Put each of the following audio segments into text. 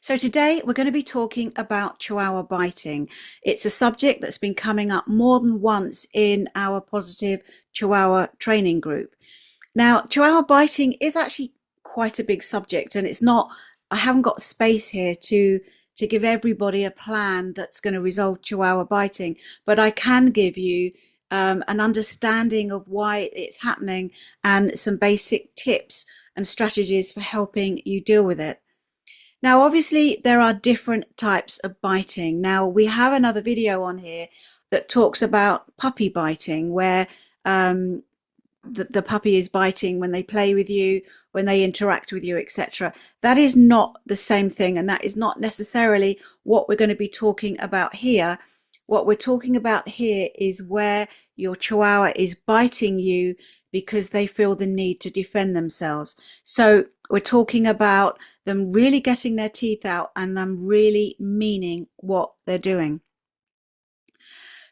So today we're going to be talking about Chihuahua biting. It's a subject that's been coming up more than once in our positive Chihuahua training group. Now, Chihuahua biting is actually quite a big subject, and I haven't got space here to give everybody a plan that's going to resolve Chihuahua biting, but I can give you an understanding of why it's happening and some basic tips and strategies for helping you deal with it. Now, obviously, there are different types of biting. Now, we have another video on here that talks about puppy biting, where the puppy is biting when they play with you, when they interact with you, etc. That is not the same thing, and that is not necessarily what we're going to be talking about here. What we're talking about here is where your Chihuahua is biting you because they feel the need to defend themselves. So we're talking about them really getting their teeth out and them really meaning what they're doing.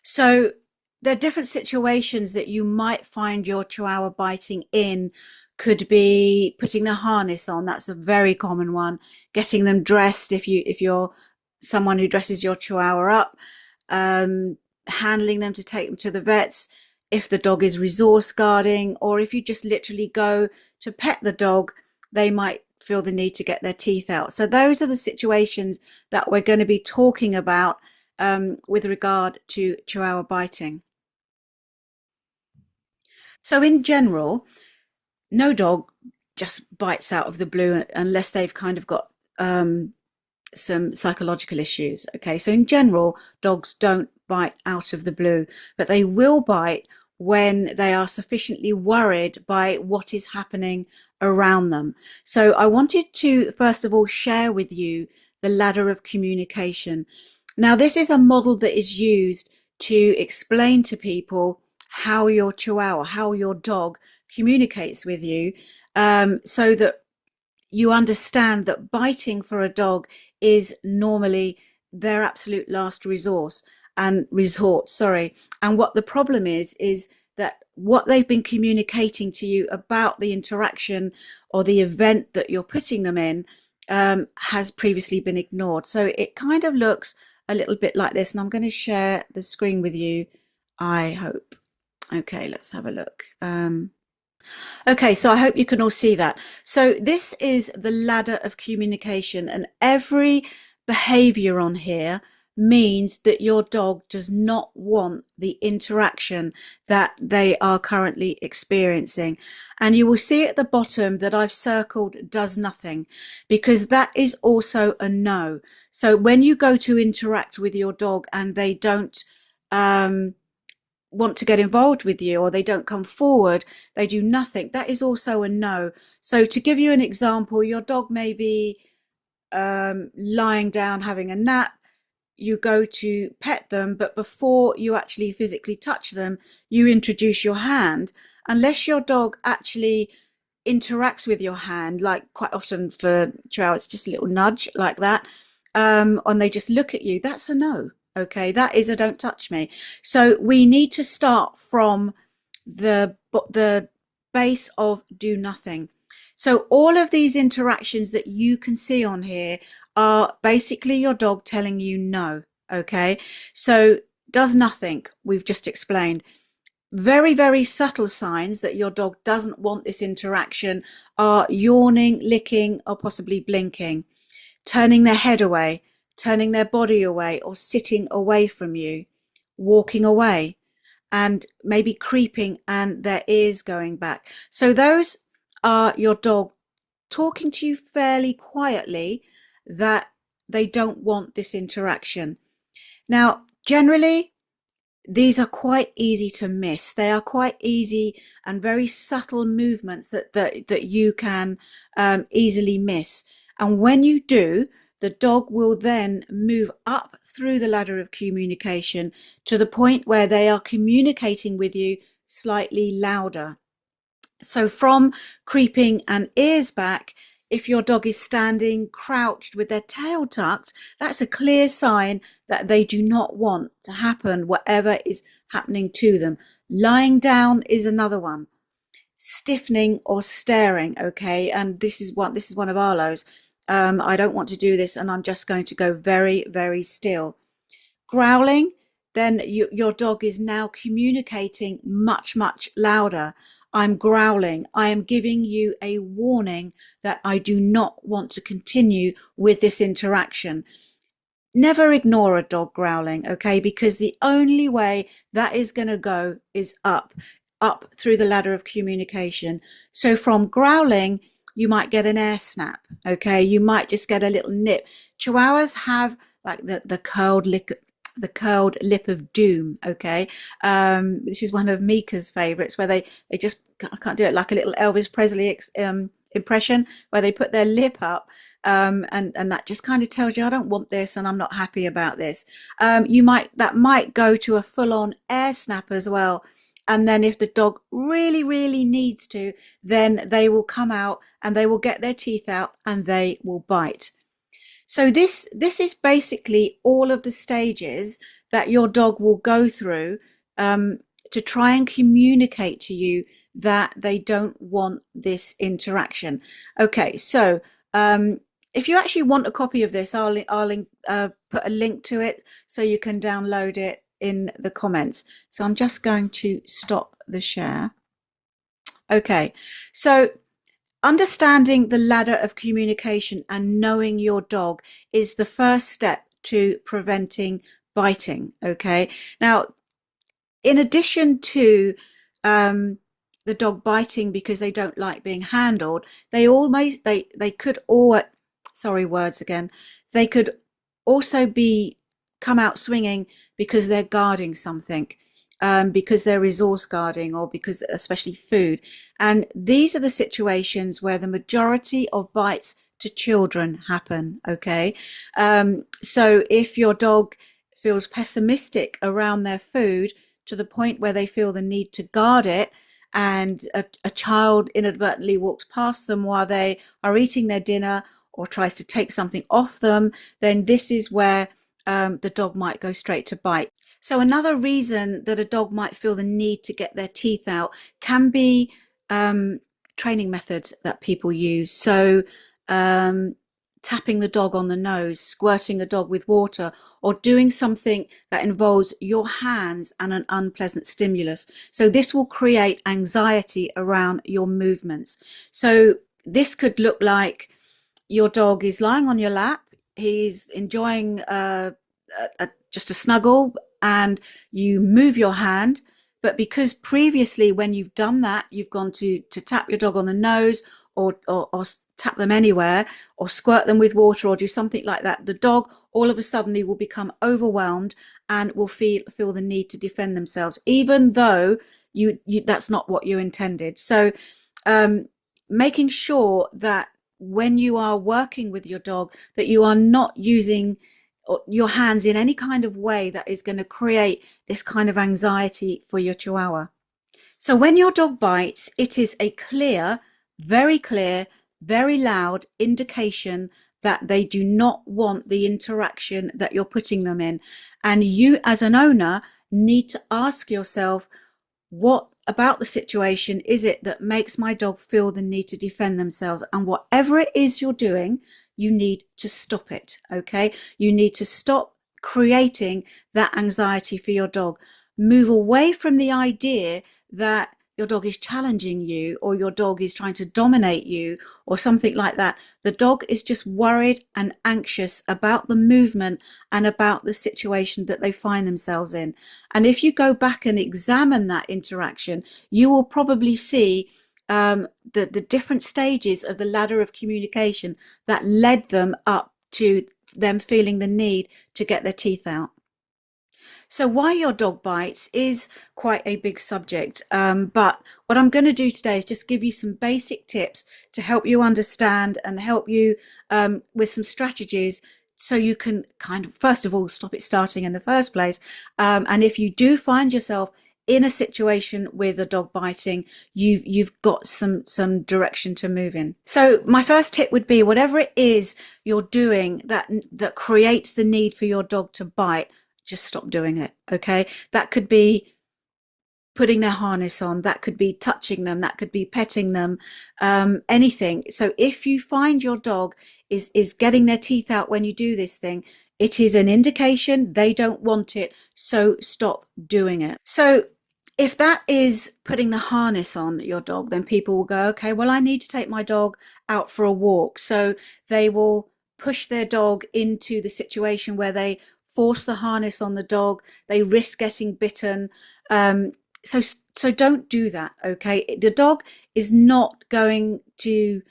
So there are different situations that you might find your Chihuahua biting in. Could be putting the harness on. That's a very common one. Getting them dressed if you're someone who dresses your Chihuahua up. Handling them to take them to the vets if the dog is resource guarding, or if you just literally go to pet the dog, they might feel the need to get their teeth out. So those are the situations that we're going to be talking about with regard to Chihuahua biting. So in general, no dog just bites out of the blue unless they've kind of got some psychological issues. Okay, so in general, dogs don't bite out of the blue, but they will bite when they are sufficiently worried by what is happening around them. So I wanted to first of all share with you the ladder of communication. Now, this is a model that is used to explain to people how your Chihuahua, how your dog communicates with you, so that you understand that biting for a dog is normally their absolute last resort. And what the problem is that what they've been communicating to you about the interaction or the event that you're putting them in has previously been ignored. So it kind of looks a little bit like this, and I'm going to share the screen with you, I hope. Okay, let's have a look. Okay, so I hope you can all see that. So this is the ladder of communication, and every behavior on here means that your dog does not want the interaction that they are currently experiencing. And you will see at the bottom that I've circled does nothing, because that is also a no. So when you go to interact with your dog and they don't want to get involved with you, or they don't come forward, they do nothing, that is also a no. So to give you an example, your dog may be lying down having a nap. You go to pet them, but before you actually physically touch them, you introduce your hand. Unless your dog actually interacts with your hand, like quite often for Chihuahua, it's just a little nudge like that, and they just look at you, that's a no. Okay, that is a don't touch me. So we need to start from the base of do nothing. So all of these interactions that you can see on here are basically your dog telling you no. Okay, so does nothing, we've just explained. Very, very subtle signs that your dog doesn't want this interaction are yawning, licking, or possibly blinking, turning their head away, turning their body away, or sitting away from you, walking away, and maybe creeping and their ears going back. So those are your dog talking to you fairly quietly that they don't want this interaction. Now, generally, these are quite easy to miss. They are quite easy and very subtle movements that you can easily miss. And when you do, the dog will then move up through the ladder of communication to the point where they are communicating with you slightly louder. So from creeping and ears back, if your dog is standing crouched with their tail tucked, that's a clear sign that they do not want to happen, whatever is happening to them. Lying down is another one. Stiffening or staring, okay, and this is one of Arlo's. I don't want to do this, and I'm just going to go very, very still. Growling, then your dog is now communicating much, much louder. I'm growling. I am giving you a warning that I do not want to continue with this interaction. Never ignore a dog growling, okay? Because the only way that is going to go is up through the ladder of communication. So from growling, you might get an air snap, okay? You might just get a little nip. Chihuahuas have like the curled lip of doom, okay? This is one of Mika's favorites, where they just, I can't do it, like a little Elvis Presley impression, where they put their lip up, and that just kind of tells you, I don't want this and I'm not happy about this. That might go to a full-on air snap as well. And then if the dog really, really needs to, then they will come out and they will get their teeth out and they will bite. So this is basically all of the stages that your dog will go through, to try and communicate to you that they don't want this interaction. Okay, so if you actually want a copy of this, I'll put a link to it so you can download it in the comments. So I'm just going to stop the share. Okay, so understanding the ladder of communication and knowing your dog is the first step to preventing biting. Okay, now in addition to the dog biting because they don't like being handled, they could all, sorry, words again, they could also be come out swinging because they're guarding something, because they're resource guarding, or because especially food. And these are the situations where the majority of bites to children happen. Okay, so if your dog feels pessimistic around their food to the point where they feel the need to guard it, and a child inadvertently walks past them while they are eating their dinner or tries to take something off them, then this is where the dog might go straight to bite. So another reason that a dog might feel the need to get their teeth out can be training methods that people use. So tapping the dog on the nose, squirting a dog with water, or doing something that involves your hands and an unpleasant stimulus. So this will create anxiety around your movements. So this could look like your dog is lying on your lap, he's enjoying just a snuggle, and you move your hand, but because previously when you've done that, you've gone to tap your dog on the nose, or tap them anywhere, or squirt them with water, or do something like that, the dog all of a sudden will become overwhelmed and will feel the need to defend themselves, even though you that's not what you intended. So making sure that when you are working with your dog, that you are not using your hands in any kind of way that is going to create this kind of anxiety for your Chihuahua. So when your dog bites, it is a clear, very loud indication that they do not want the interaction that you're putting them in. And you as an owner need to ask yourself, what about the situation is it that makes my dog feel the need to defend themselves? And whatever it is you're doing, you need to stop it. Okay, you need to stop creating that anxiety for your dog. Move away from the idea that your dog is challenging you, or your dog is trying to dominate you, or something like that. The dog is just worried and anxious about the movement and about the situation that they find themselves in. And if you go back and examine that interaction, you will probably see the different stages of the ladder of communication that led them up to them feeling the need to get their teeth out. So why your dog bites is quite a big subject, but what I'm going to do today is just give you some basic tips to help you understand and help you with some strategies, so you can kind of, first of all, stop it starting in the first place. And if you do find yourself in a situation with a dog biting, you've got some direction to move in. So my first tip would be, whatever it is you're doing that creates the need for your dog to bite, just stop doing it. Okay, that could be putting their harness on, that could be touching them, that could be petting them, anything. So if you find your dog is getting their teeth out when you do this thing, it is an indication they don't want it, so stop doing it. So if that is putting the harness on your dog, then people will go, okay, well, I need to take my dog out for a walk. So they will push their dog into the situation where they force the harness on the dog, they risk getting bitten. Um, so don't do that, okay? The dog is not going to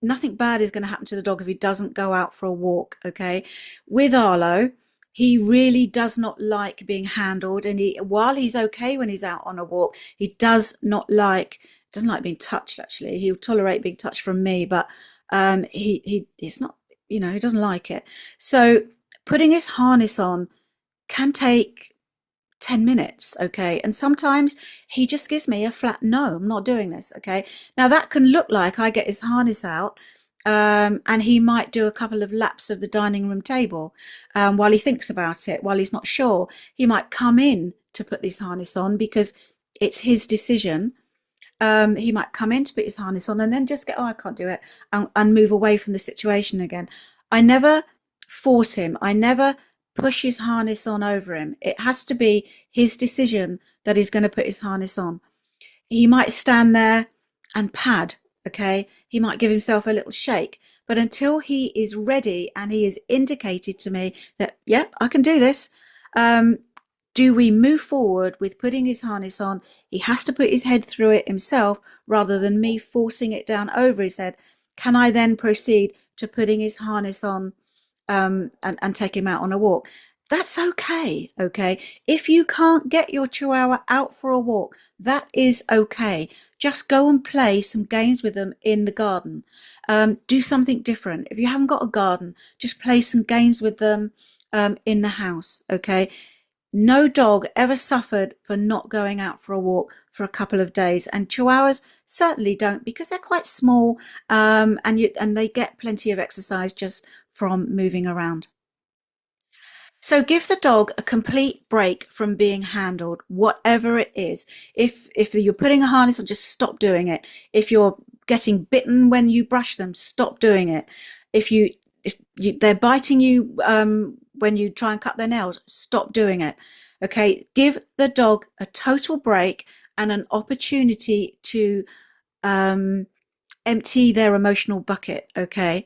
nothing bad is going to happen to the dog if he doesn't go out for a walk, okay? With Arlo, he really does not like being handled, and while he's okay when he's out on a walk, he doesn't like being touched. Actually, he'll tolerate being touched from me, but he's not, he doesn't like it. So putting his harness on can take 10 minutes, okay? And sometimes he just gives me a flat no, I'm not doing this, okay? Now that can look like I get his harness out, and he might do a couple of laps of the dining room table while he thinks about it, while he's not sure. He might come in to put this harness on because it's his decision. He might come in to put his harness on and then just get, oh, I can't do it, and move away from the situation again. I never force him. I never push his harness on over him. It has to be his decision that he's going to put his harness on. He might stand there and pad, okay? He might give himself a little shake, but until he is ready and he has indicated to me that, yep, I can do this, do we move forward with putting his harness on? He has to put his head through it himself rather than me forcing it down over his head. Can I then proceed to putting his harness on and take him out on a walk? That's okay, okay? If you can't get your Chihuahua out for a walk, that is okay. Just go and play some games with them in the garden. Do something different. If you haven't got a garden, just play some games with them in the house, okay? No dog ever suffered for not going out for a walk for a couple of days, and Chihuahuas certainly don't, because they're quite small, and they get plenty of exercise just from moving around. So give the dog a complete break from being handled, whatever it is. If you're putting a harness on, just stop doing it. If you're getting bitten when you brush them, stop doing it. If they're biting you when you try and cut their nails, stop doing it. Okay, give the dog a total break and an opportunity to empty their emotional bucket. Okay.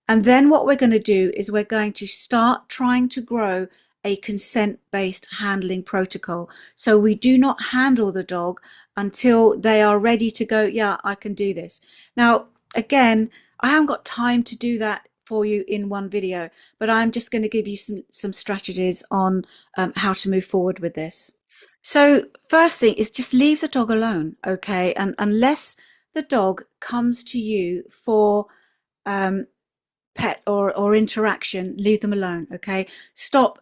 And then what we're going to do is we're going to start trying to grow a consent-based handling protocol. So we do not handle the dog until they are ready to go, yeah, I can do this. Now, again, I haven't got time to do that for you in one video, but I'm just going to give you some strategies on how to move forward with this. So first thing is just leave the dog alone, okay? And unless the dog comes to you for pet or interaction, leave them alone, okay? Stop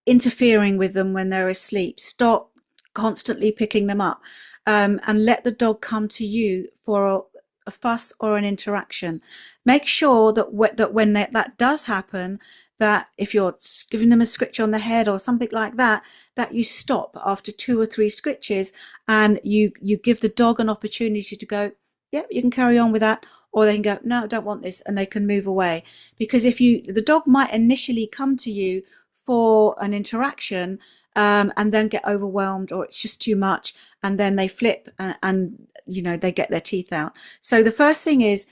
interfering with them when they're asleep. Stop constantly picking them up, and let the dog come to you for a fuss or an interaction. Make sure that when that does happen, that if you're giving them a scritch on the head or something like that, that you stop after 2 or 3 scritches and you give the dog an opportunity to go, yep, you can carry on with that, or they can go, no, I don't want this, and they can move away. Because the dog might initially come to you for an interaction, and then get overwhelmed, or it's just too much, and then they flip and they get their teeth out. So the first thing is,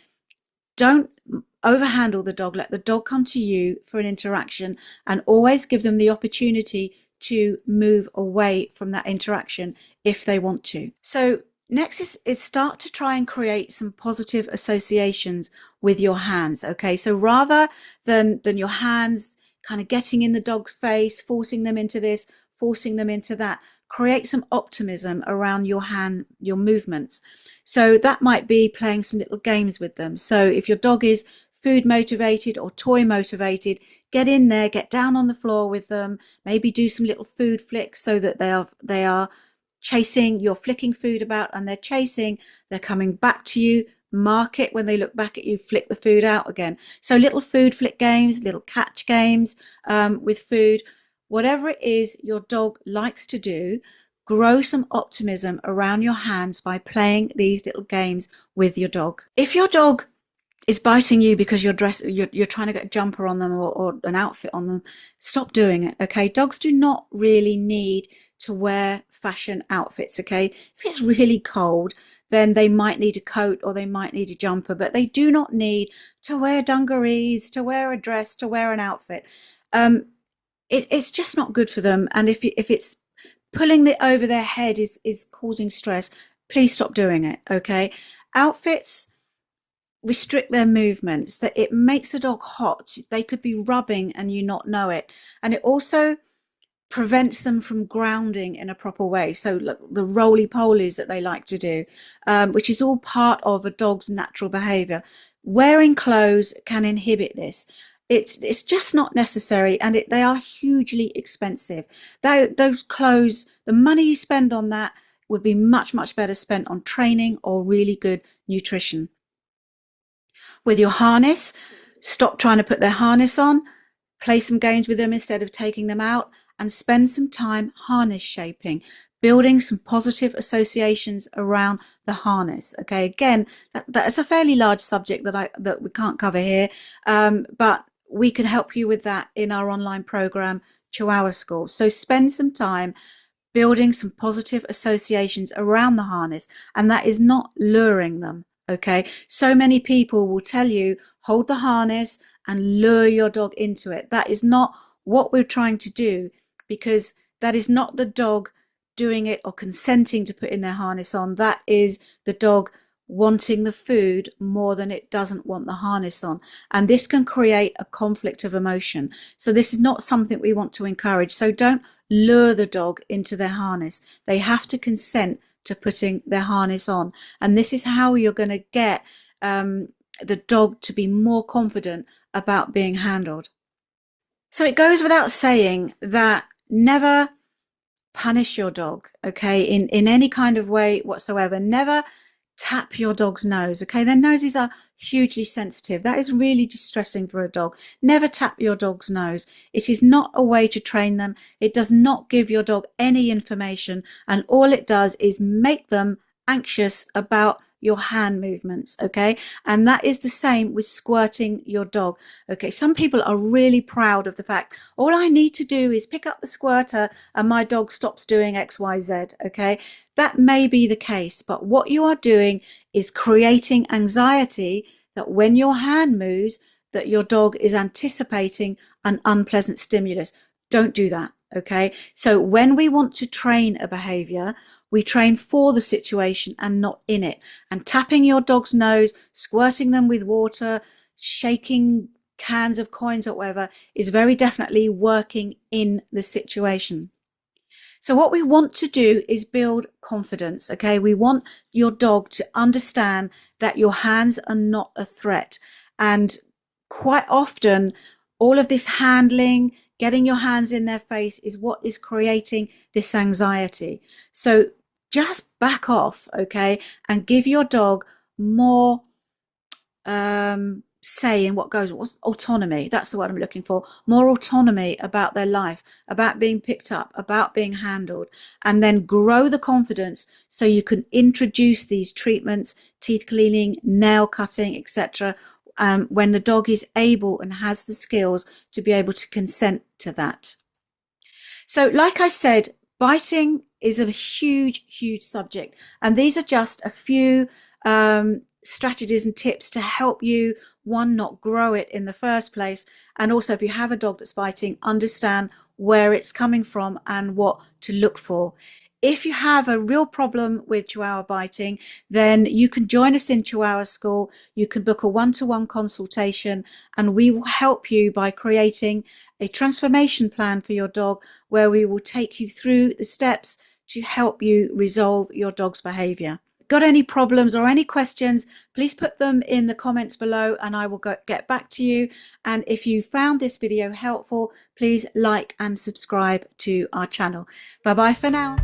don't overhandle the dog. Let the dog come to you for an interaction, and always give them the opportunity to move away from that interaction if they want to. So next is start to try and create some positive associations with your hands. Okay, so rather than your hands kind of getting in the dog's face, forcing them into this, forcing them into that, create some optimism around your movements. So that might be playing some little games with them. So if your dog is food motivated or toy motivated, get in there, get down on the floor with them, maybe do some little food flicks so that they are chasing, you're flicking food about and they're chasing, they're coming back to you. Mark it when they look back at you, flick the food out again. So little food flick games, little catch games with food, whatever it is your dog likes to do, grow some optimism around your hands by playing these little games with your dog. If your dog is biting you because you're trying to get a jumper on them, or an outfit on them, stop doing it. Okay, dogs do not really need to wear fashion outfits. Okay, if it's really cold, then they might need a coat or they might need a jumper, but they do not need to wear dungarees, to wear a dress, to wear an outfit. It's just not good for them. And if it's pulling it over their head is causing stress, please stop doing it. Okay, outfits restrict their movements, that it makes a dog hot. They could be rubbing and you not know it. And it also prevents them from grounding in a proper way. So look, the roly-polies that they like to do, which is all part of a dog's natural behavior. Wearing clothes can inhibit this. It's just not necessary, and they are hugely expensive. Those clothes, the money you spend on that would be much, much better spent on training or really good nutrition. With your harness, stop trying to put their harness on, play some games with them instead of taking them out, and spend some time harness shaping, building some positive associations around the harness. Okay, again, that's a fairly large subject that we can't cover here, but we can help you with that in our online program, Chihuahua School. So spend some time building some positive associations around the harness, and that is not luring them. Okay, so many people will tell you hold the harness and lure your dog into it. That is not what we're trying to do, because that is not the dog doing it or consenting to put in their harness on. That is the dog wanting the food more than it doesn't want the harness on, and this can create a conflict of emotion. So this is not something we want to encourage. So don't lure the dog into their harness. They have to consent to putting their harness on, and this is how you're going to get the dog to be more confident about being handled. So it goes without saying that never punish your dog, okay, in any kind of way whatsoever. Never tap your dog's nose. Okay, their noses are hugely sensitive. That is really distressing for a dog. Never tap your dog's nose. It is not a way to train them. It does not give your dog any information, and all it does is make them anxious about your hand movements. Okay, and that is the same with squirting your dog. Okay, some people are really proud of the fact all I need to do is pick up the squirter and my dog stops doing XYZ. Okay, that may be the case, but what you are doing is creating anxiety that when your hand moves, that your dog is anticipating an unpleasant stimulus. Don't do that. Okay, so when we want to train a behavior, we train for the situation and not in it. And tapping your dog's nose, squirting them with water, shaking cans of coins or whatever is very definitely working in the situation. So what we want to do is build confidence. Okay, we want your dog to understand that your hands are not a threat. And quite often, all of this handling, getting your hands in their face is what is creating this anxiety. So just back off, okay, and give your dog more say in what goes. What's autonomy? That's the word I'm looking for. More autonomy about their life, about being picked up, about being handled, and then grow the confidence so you can introduce these treatments, teeth cleaning, nail cutting, etc. When the dog is able and has the skills to be able to consent to that. So like I said, biting is a huge, huge subject, and these are just a few strategies and tips to help you, one, not grow it in the first place, and also if you have a dog that's biting, understand where it's coming from and what to look for. If you have a real problem with Chihuahua biting, then you can join us in Chihuahua School. You can book a one-to-one consultation, and we will help you by creating a transformation plan for your dog, where we will take you through the steps to help you resolve your dog's behavior. Got any problems or any questions, please put them in the comments below and I will get back to you. And if you found this video helpful, please like and subscribe to our channel. Bye bye for now.